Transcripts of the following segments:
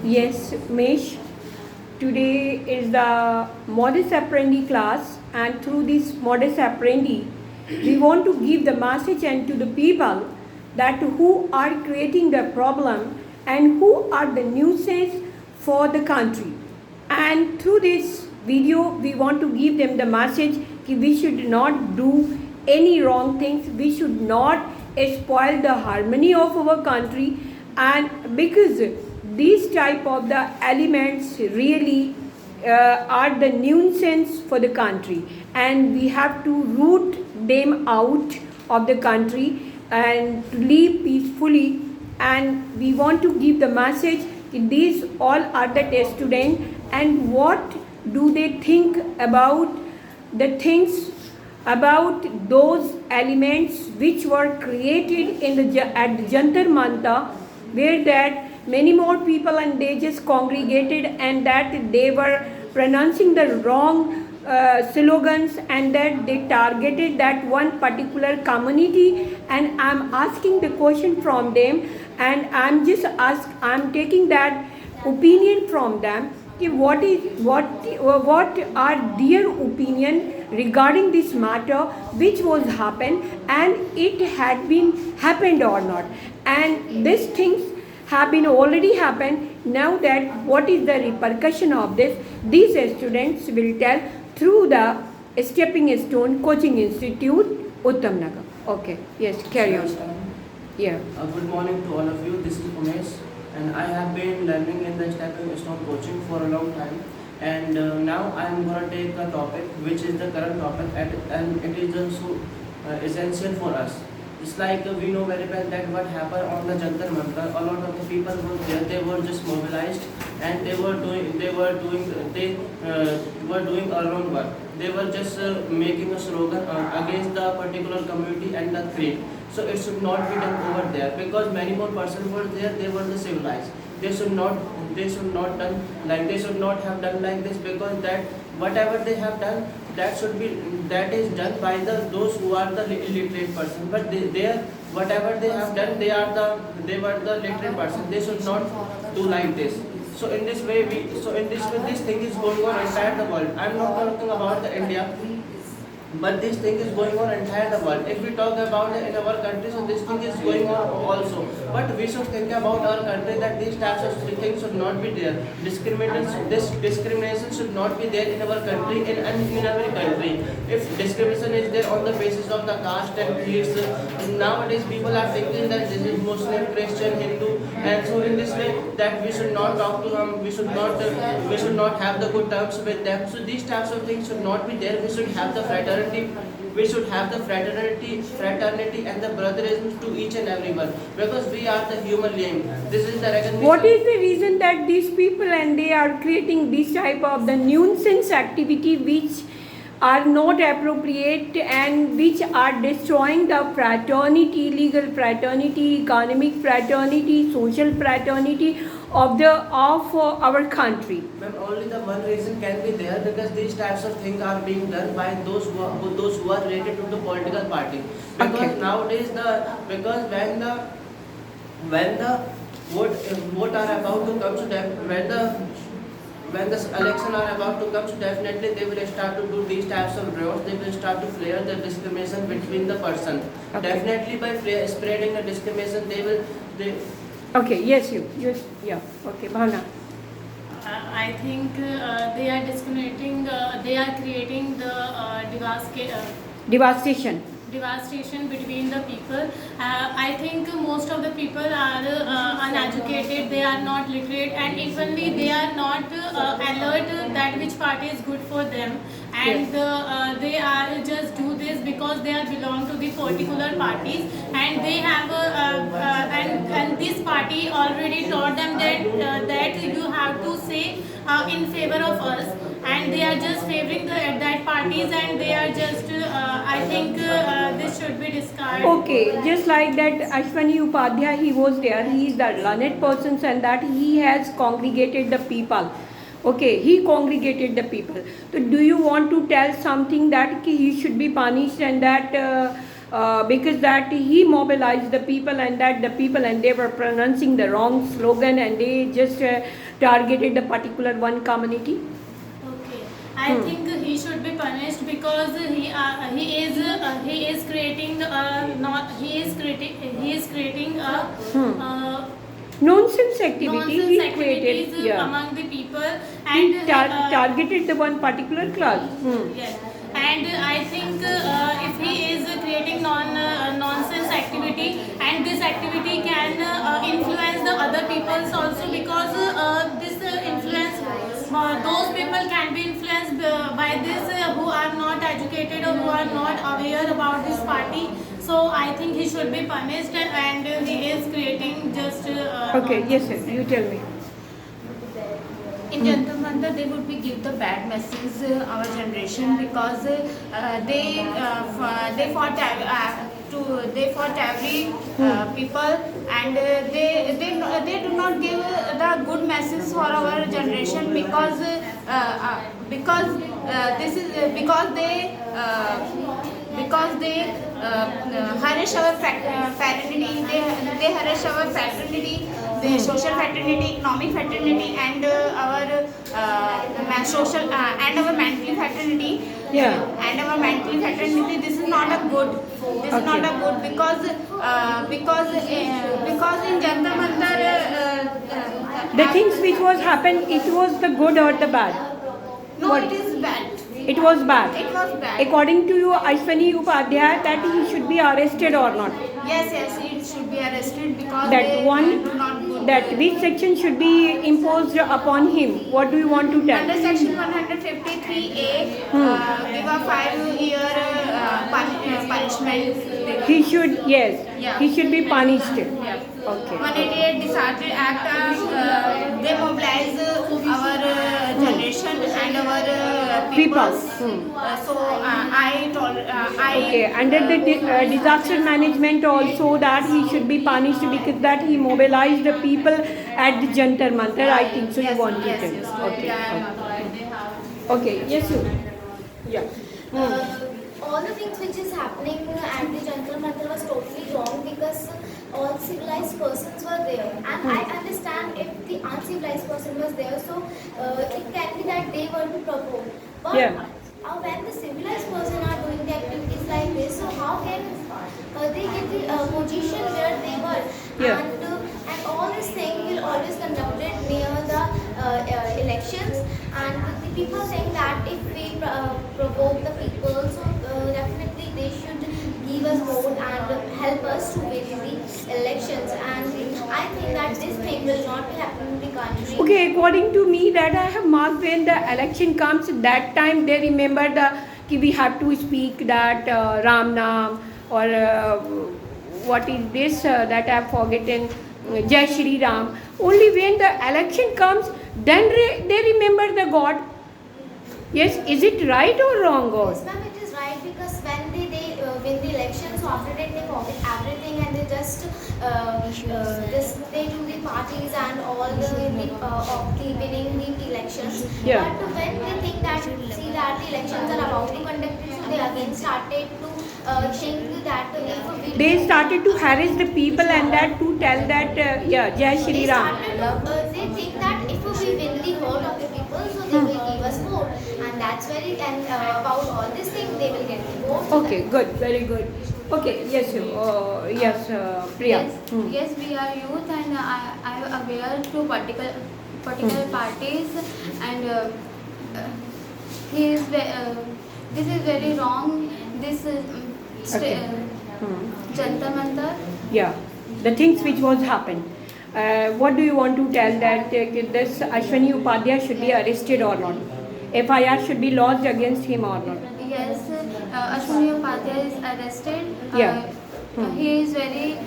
Yes, Mesh. Today is the modus apprendi class, and through this modus apprendi, we want to give the message and to the people that who are creating the problem and who are the nuisance for the country. And through this video, we want to give them the message that we should not do any wrong things. We should not spoil the harmony of our country, and because these type of the elements really are the nuisance for the country, and we have to root them out of the country and to live peacefully. And we want to give the message that these all are the test students, and what do they think about the things about those elements which were created in the at the Jantar Mantha, where that many more people and they just congregated, and that they were pronouncing the wrong slogans, and that they targeted that one particular community. And I'm asking the question from them, and I'm taking that opinion from them. What are their opinion regarding this matter which was happened, and it had been happened or not, and these things have been already happened. Now that what is the repercussion of this, these students will tell through the Stepping Stone Coaching Institute, Uttamnagar. Okay, yes, carry on. Yeah. Good morning to all of you. This is Umesh, and I have been learning in the Stepping Stone coaching for a long time. And now I am going to take a topic which is the current topic, and it is also essential for us. It's like we know very well that what happened on the Jantar Mantha. A lot of the people were there. They were just mobilized, and they were doing a wrong work. They were just making a slogan against the particular community and the creed. So it should not be done over there, because many more persons were there. They were the civilized. They should not have done like this, because that whatever they have done, that is done by those who are the illiterate person. But whatever they have done, they were the literate person. They should not do like this. So in this way, this thing is going on inside the world. I'm not talking about the India, but this thing is going on entire the world. If we talk about in our country, so this thing is going on also. But we should think about our country, that these types of things should not be there. This discrimination should not be there in our country, in every country. If discrimination is there on the basis of the caste and creeds, nowadays people are thinking that this is Muslim, Christian, Hindu, and so in this way that we should not talk to them. We should not have the good terms with them. So these types of things should not be there. We should have the fraternity. We should have the fraternity and the brotherism to each and everyone, because we are the human being. This is the recognition. What is the reason that these people and they are creating this type of the nuisance activity which are not appropriate and which are destroying the fraternity, legal fraternity, economic fraternity, social fraternity of our country? Ma'am, only the one reason can be there, because these types of things are being done by those who are related to the political party. Because Okay. nowadays when the vote are about to come to them, when the election are about to come, so definitely they will start to do these types of riots. They will start to flare the discrimination between the person. Okay. Definitely by spreading the discrimination, they Okay, yes, yeah, okay, Bhavna. I think they are discriminating, they are creating the Devastation. devastation between the people. I think most of the people are uneducated, they are not literate, and equally they are not alert that which party is good for them, and they are just do this because they are belong to the particular parties, and they have and this party already taught them that you have to say in favor of us, and they are just favoring that parties, and they are just I think this should be discarded. Okay, just like that Ashwani Upadhyay, he was there, he is the learned person, and that he has congregated the people. Okay, he congregated the people. So do you want to tell something that he should be punished, and that because that he mobilized the people, and that the people and they were pronouncing the wrong slogan, and they just targeted the particular one community? Okay, I think he should be punished because he is creating not he is creating a Nonsense activity nonsense he activities created. Yeah. among the people He and targeted the one particular class. yes. And I think if he is creating nonsense activity, and this activity can influence the other peoples also, because this influence those people can be influenced by this who are not educated or who are not aware about this party. So I think he should be punished, and he is creating just Okay, yes sir, you tell me. In Jantar Mantar, they would be give the bad message our generation, because they fought every people, and they do not give the good message for our generation, because this is because they harass our fraternity, they harass our fraternity, the social fraternity, economic fraternity, and our social and our mentally fraternity. Yeah. And our mentally fraternity. This is not a good. This is not a good, because in Jantar Mantar The things which was happened, it was the good or the bad? no, What? it is bad. It was bad. It was bad. According to you, Ashwani Upadhyay, that he should be arrested or not? Yes, it should be arrested, because That they one, do not good. that which section should be imposed upon him? What do you want to tell? Under section 153A, give a 5-year punishment. He should, yes, Yeah. he should be punished. Yeah. Okay. 188 Disaster Act, they mobilize our generation and our peoples. So Okay, under the disaster management also, that he should be punished because that he mobilized the people at the Jantar Mantar. I think so. You want to tell? Okay. Okay. Yes, you. Yeah. All the things which is happening at the Jantar Mantar was totally wrong, because all civilized persons were there, and I understand if the uncivilized person was there, so it can be that they were to provoke. But Yeah. when the civilized person are doing the activities like this, so how can they get the position where they were? Yeah. And all this thing will always conducted near the elections, and the people think that if we provoke the people, so definitely they should give us vote and help us to win the elections. And I think that this thing will not happen in the country. Okay, according to me, that I have marked when the election comes, that time they remember ki we have to speak that Ram Naam, or what is this that I have forgotten, Jai Shri Ram. Only when the election comes, then they remember the God. Yes, is it right or wrong, God? Yes, ma'am, it is right, because when they win the election, so after that they forget everything, and they just they do the parties and all of the winning the elections. Yeah. But when they think that, see that the elections are about to conduct, so they again started to think that if we They started to harass the people, and that to tell that Jai Shri Ram. they think that if we win the vote of the people, so they will give us vote, and that's very, and about all these things they will get the vote. Okay, good, very good. Okay, yes, you. Yes, Priya. Yes, yes, we are youth, and I am aware to particular parties, and this is very wrong. This Okay. Jantar Mantar. Yeah, the things which was happened. What do you want to tell that this Ashwani Upadhyay should be arrested or not? FIR should be lodged against him or not? Yes, Ashwani Upadhyay is arrested. Yeah. He is very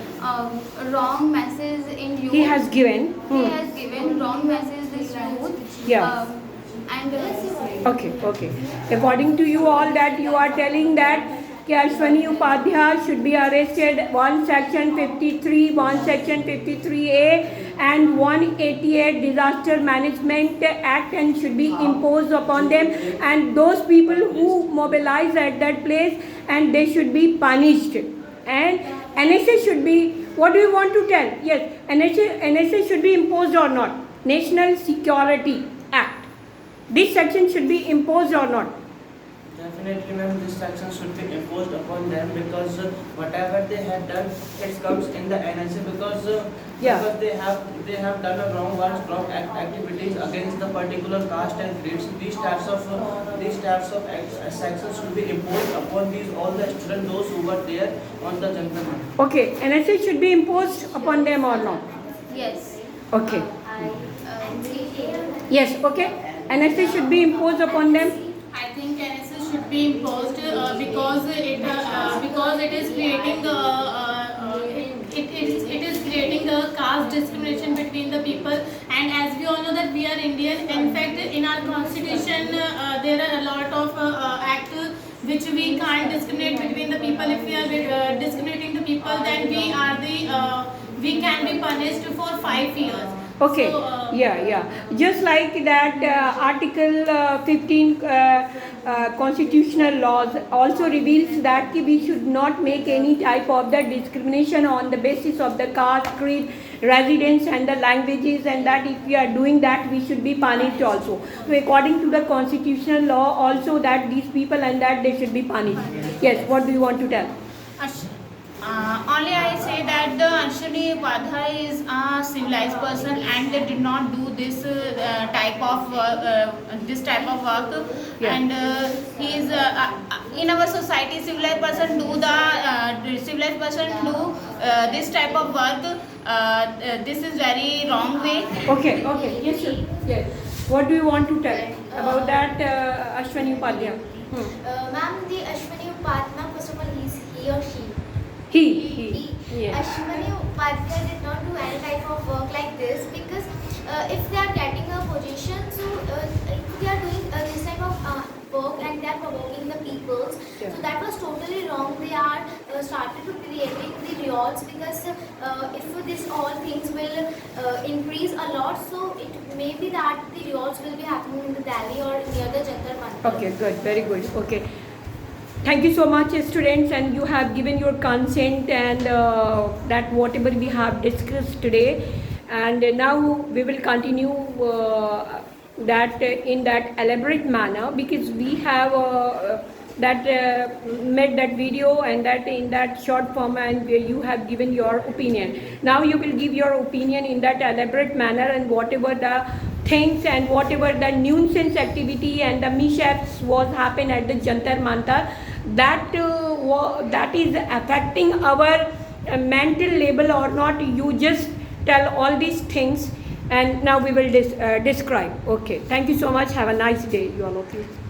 wrong message in youth. He has given. He has given wrong message this youth. Yeah. And Okay. According to you all, that you are telling that Ashwani Upadhyay should be arrested, one section 53, one section 53A, and 188 Disaster Management Act, and should be imposed upon them, and those people who mobilize at that place, and they should be punished. And NSA should be, what do you want to tell? Yes, NSA should be imposed or not? National Security Act. This section should be imposed or not? Definitely, ma'am, this sanction should be imposed upon them because whatever they have done, it comes in the NSA because Yeah. because they have done a wrong words, wrong activities against the particular caste and creeds. These types of sanctions should be imposed upon these all the students, those who were there on the Jantar Mantar. Okay, NSA should be imposed upon them or not? Yes. Okay. Yes, okay. NSA should be imposed upon them. I think NSS should be imposed because it is creating it is creating a caste discrimination between the people, and as we all know that we are Indian. In fact, in our constitution there are a lot of acts which we can't discriminate between the people. If we are discriminating the people, then we can be punished for 5 years. Okay, So, yeah. Just like that, Article 15 constitutional laws also reveals that ki we should not make any type of the discrimination on the basis of the caste, creed, residence and the languages, and that if we are doing that, we should be punished also. So according to the constitutional law also that these people and that they should be punished. Yes, what do you want to tell? Only I say that the Ashwini Upadhyay is a civilized person and they did not do this type of work. Yeah. And he is in our society civilized person do this type of work. This is very wrong way. Okay, yes, sir. Yes. What do you want to tell about that, Ashwani Upadhyay? Ma'am, the Ashwani Upadhyay, first of all, he or she. He. Yeah. Ashwani Upadhyay did not do any type of work like this because if they are getting a position, so if they are doing this type of work and they are provoking the peoples, Yeah. so that was totally wrong. They are started to creating the riots because if this all things will increase a lot, so it may be that the riots will be happening in the Delhi or near the Jantar Mantar. Okay, good, very good. Okay. Thank you so much, students, and you have given your consent and that whatever we have discussed today. And now we will continue that in that elaborate manner because we have made that video and that in that short form and where you have given your opinion. Now you will give your opinion in that elaborate manner and whatever the things and whatever the nuisance activity and the mishaps was happen at the Jantar Mantar that is affecting our mental level or not. You just tell all these things and now we will describe. Okay, thank you so much. Have a nice day, you all of you.